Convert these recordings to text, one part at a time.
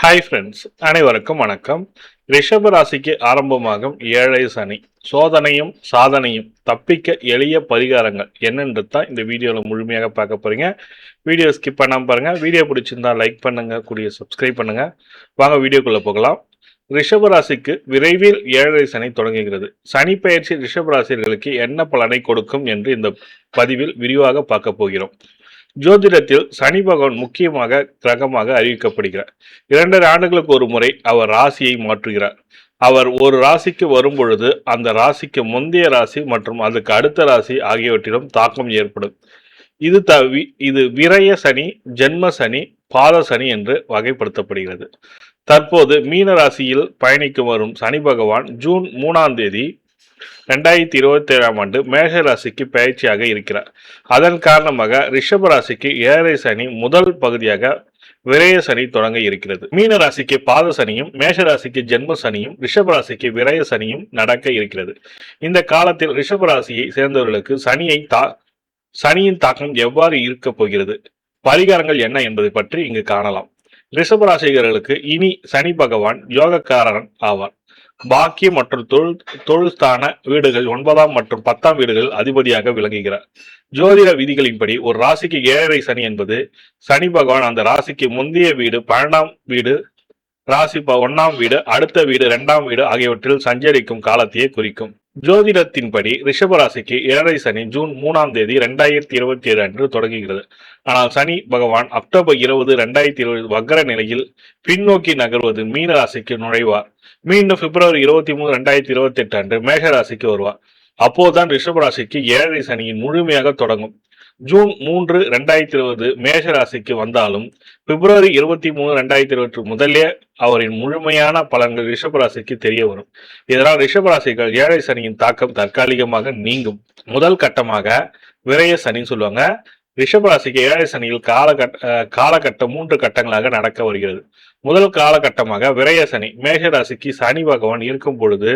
Hi friends, அனைவருக்கும் வணக்கம். ரிஷப ராசிக்கு ஆரம்பமாகும் ஏழை சனி சோதனையும் சாதனையும் தப்பிக்க எளிய பரிகாரங்கள் என்னென்று தான் இந்த வீடியோவில் முழுமையாக பார்க்க போறீங்க. வீடியோ ஸ்கிப் பண்ணாமல் பாருங்க. வீடியோ பிடிச்சிருந்தா லைக் பண்ணுங்க, கூடிய சப்ஸ்கிரைப் பண்ணுங்க. வாங்க வீடியோக்குள்ள போகலாம். ரிஷப ராசிக்கு விரைவில் ஏழரை சனி தொடங்குகிறது. சனி பயிற்சி ரிஷப ராசிகளுக்கு என்ன பலனை கொடுக்கும் என்று இந்த பதிவில் விரிவாக பார்க்க போகிறோம். ஜோதிடத்தில் சனி பகவான் முக்கியமாக கிரகமாக அறிவிக்கப்படுகிறார். 2.5 ஆண்டுகளுக்கு ஒரு முறை அவர் ராசியை மாற்றுகிறார். அவர் ஒரு ராசிக்கு வரும் பொழுது அந்த ராசிக்கு முந்தைய ராசி மற்றும் அதுக்கு அடுத்த ராசி ஆகியவற்றிலும் தாக்கம் ஏற்படும். இது விரய சனி, ஜென்ம சனி, பாத சனி என்று வகைப்படுத்தப்படுகிறது. தற்போது மீன ராசியில் பயணிக்கு வரும் சனி பகவான் ஜூன் 3ஆம் தேதி 2027ஆம் ஆண்டு மேஷ ராசிக்கு பயிற்சியாக இருக்கிறார். அதன் காரணமாக ரிஷப ராசிக்கு ஏழரை சனி முதல் பகுதியாக விரய சனி தொடங்க இருக்கிறது. மீன ராசிக்கு பாத சனியும், மேஷ ராசிக்கு ஜென்ம சனியும், ரிஷப ராசிக்கு விரய சனியும் நடக்க இருக்கிறது. இந்த காலத்தில் ரிஷப ராசியை சேர்ந்தவர்களுக்கு சனியின் தாக்கம் எவ்வாறு இருக்க போகிறது, பரிகாரங்கள் என்ன என்பதை பற்றி இங்கு காணலாம். ரிஷப ராசிகர்களுக்கு இனி சனி பகவான் யோகக்காரன் ஆவார். பாக்கியம் மற்றும் தொழில் ஸ்தான வீடுகள் 9ஆம் மற்றும் 10ஆம் வீடுகள் அதிபதியாக விளங்குகிறார். ஜோதிட விதிகளின்படி ஒரு ராசிக்கு ஏழரை சனி என்பது சனி பகவான் அந்த ராசிக்கு முந்தைய வீடு, 12ஆம் வீடு, ராசி 1ஆம் வீடு, அடுத்த வீடு, 2ஆம் வீடு ஆகியவற்றில் சஞ்சரிக்கும் காலத்தையே குறிக்கும். ஜோதிடத்தின்படி ரிஷப ராசிக்கு ஏழரை சனி ஜூன் 3ஆம் தேதி 2027 அன்று தொடங்குகிறது. ஆனால் சனி பகவான் அக்டோபர் 20, 2020 வக்ர நிலையில் பின்னோக்கி நகர்வது மீன ராசிக்கு நுழைவார். மீண்டும் பிப்ரவரி 23, 2028 அன்று மேஷ ராசிக்கு வருவார். அப்போதுதான் ரிஷப ராசிக்கு ஏழரை சனியின் முழுமையாக தொடங்கும். ஜூன் 3, 2020 மேஷ ராசிக்கு வந்தாலும் பிப்ரவரி 23, 2020 முதலே அவரின் முழுமையான பலன்கள் ரிஷப ராசிக்கு தெரிய வரும். இதனால் ரிஷப ராசிகள் ஏழரை சனியின் தாக்கம் தற்காலிகமாக நீங்கும். முதல் கட்டமாக விரய சனி சொல்லுவாங்க. ரிஷபராசிக்கு ஏழரை சனியில் காலகட்டம் 3 கட்டங்களாக நடக்க வருகிறது. முதல் காலகட்டமாக விரய சனி. மேஷ ராசிக்கு சனி பகவான் இருக்கும் பொழுது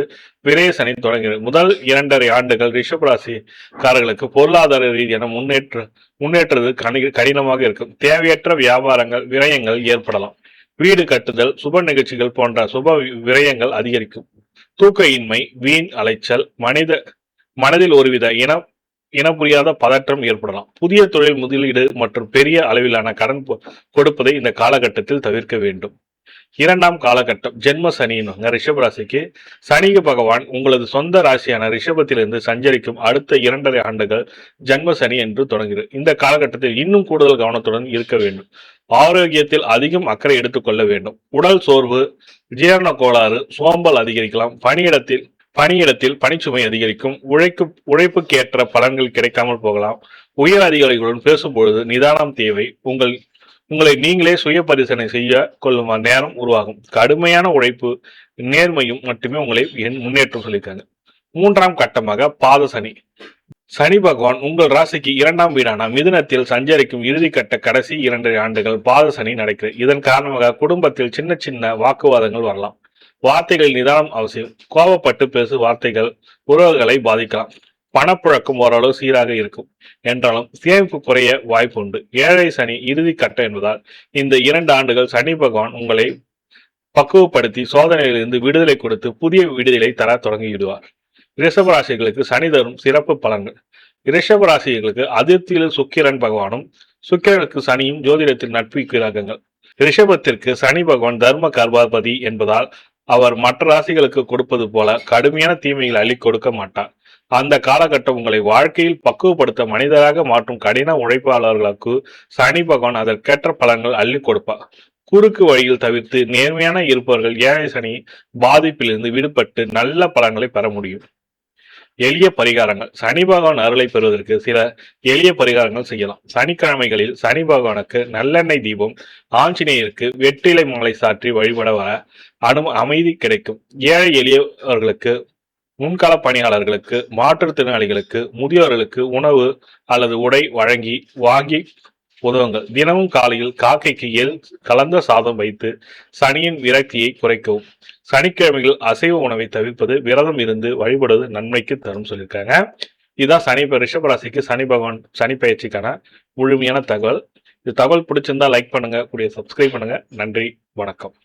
விரய சனி தொடங்குகிறது. முதல் 2.5 ஆண்டுகள் ரிஷபராசிக்காரர்களுக்கு பொருளாதார ரீதியான முன்னேற்றது கடினமாக இருக்கும். தேவையற்ற விரயங்கள் ஏற்படலாம். வீடு கட்டுதல், சுப நிகழ்ச்சிகள் போன்ற சுப விரயங்கள் அதிகரிக்கும். தூக்க இன்மை, வீண் அலைச்சல், மனதில் ஒருவித இனப்புரியாத பதற்றம் ஏற்படலாம். புதிய தொழில் முதலீடு மற்றும் பெரிய அளவிலான கடன் கொடுப்பதை இந்த காலகட்டத்தில் தவிர்க்க வேண்டும். 2ஆம் காலகட்டம் ஜென்ம சனியின் ரிஷபராசிக்கு சனி பகவான் உங்களது சொந்த ராசியான ரிஷபத்திலிருந்து சஞ்சரிக்கும் அடுத்த 2.5 ஆண்டுகள் ஜென்ம சனி என்று தொடங்குகிறது. இந்த காலகட்டத்தில் இன்னும் கூடுதல் கவனத்துடன் இருக்க வேண்டும். ஆரோக்கியத்தில் அதிகம் அக்கறை எடுத்துக்கொள்ள வேண்டும். உடல் சோர்வு, ஜீரண கோளாறு, சோம்பல் அதிகரிக்கலாம். பணியிடத்தில் பணிச்சுமை அதிகரிக்கும். உழைப்புக்கேற்ற பலன்கள் கிடைக்காமல் போகலாம். உயர் அதிகாரிகளுடன் பேசும்பொழுது நிதானம் தேவை. உங்களை நீங்களே சுய பரிசீலனை செய்ய கொள்ளும் நேரம் உருவாகும். கடுமையான உழைப்பு, நேர்மையும் மட்டுமே உங்களை முன்னேற்றம் சொல்லியிருக்காங்க. 3ஆம் கட்டமாக பாத சனி. சனி பகவான் உங்கள் ராசிக்கு 2ஆம் வீடான மிதுனத்தில் சஞ்சரிக்கும் இறுதிக்கட்ட கடைசி 2.5 ஆண்டுகள் பாத சனி நடக்கிறது. இதன் காரணமாக குடும்பத்தில் சின்ன சின்ன வாக்குவாதங்கள் வரலாம். வார்த்தைகள் நிதானம் அவசியம். கோபப்பட்டு பேசு வார்த்தைகள் உறவுகளை பாதிக்கலாம். பணப்புழக்கம் ஓரளவு சீராக இருக்கும் என்றாலும் சேமிப்பு குறைய வாய்ப்பு உண்டு. ஏழரை சனி இறுதி கட்டம் என்பதால் இந்த 2 ஆண்டுகள் சனி பகவான் உங்களை பக்குவப்படுத்தி சோதனையிலிருந்து விடுதலை கொடுத்து புதிய விடுதலை தர தொடங்கிவிடுவார். ரிஷபராசிகளுக்கு சனி தரும் சிறப்பு பலன்கள். ரிஷபராசிகளுக்கு அதிர்ச்சியில் சுக்கிரன் பகவானும் சுக்கிரனுக்கு சனியும் ஜோதிடத்தில் நட்பு கிரகங்கள். ரிஷபத்திற்கு சனி பகவான் தர்ம கர்மாதிபதி என்பதால் அவர் மற்ற ராசிகளுக்கு கொடுப்பது போல கடுமையான தீமைகளை அள்ளி கொடுக்க மாட்டார். அந்த காலகட்டம் உங்களை வாழ்க்கையில் பக்குவப்படுத்த மனிதராக மாற்றும் கடின உழைப்பாளர்களுக்கு சனி பகவான் அதற்கேற்ற பலன்கள் அள்ளி கொடுப்பார். குறுக்கு வழியில் தவிர்த்து நேர்மையான இருப்பவர்கள் ஏழை சனி பாதிப்பிலிருந்து விடுபட்டு நல்ல பலன்களை பெற முடியும். எளிய பரிகாரங்கள். சனி பகவான் அருளை பெறுவதற்கு சில எளிய பரிகாரங்கள் செய்யலாம். சனிக்கிழமைகளில் சனி பகவானுக்கு நல்லெண்ணெய் தீபம், ஆஞ்சநேயருக்கு வெற்றிலை மாலை சாற்றி வழிபட வர அமைதி கிடைக்கும். ஏழை எளியவர்களுக்கு, முன்கள பணியாளர்களுக்கு, மாற்றுத்திறனாளிகளுக்கு, முதியோர்களுக்கு உணவு அல்லது உடை வாங்கி உதவுங்கள். தினமும் காலையில் காக்கைக்கு கலந்த சாதம் வைத்து சனியின் விரக்தியை குறைக்கவும். சனிக்கிழமைகள் அசைவ உணவை தவிர்ப்பது, விரதம் இருந்து வழிபடுவது நன்மைக்கு தரும் சொல்லியிருக்காங்க. இதுதான் ரிஷபராசிக்கு சனி பகவான் சனி பயிற்சிக்கான முழுமையான தகவல். இந்த தகவல் பிடிச்சிருந்தா லைக் பண்ணுங்க, கூடிய சப்ஸ்கிரைப் பண்ணுங்க. நன்றி, வணக்கம்.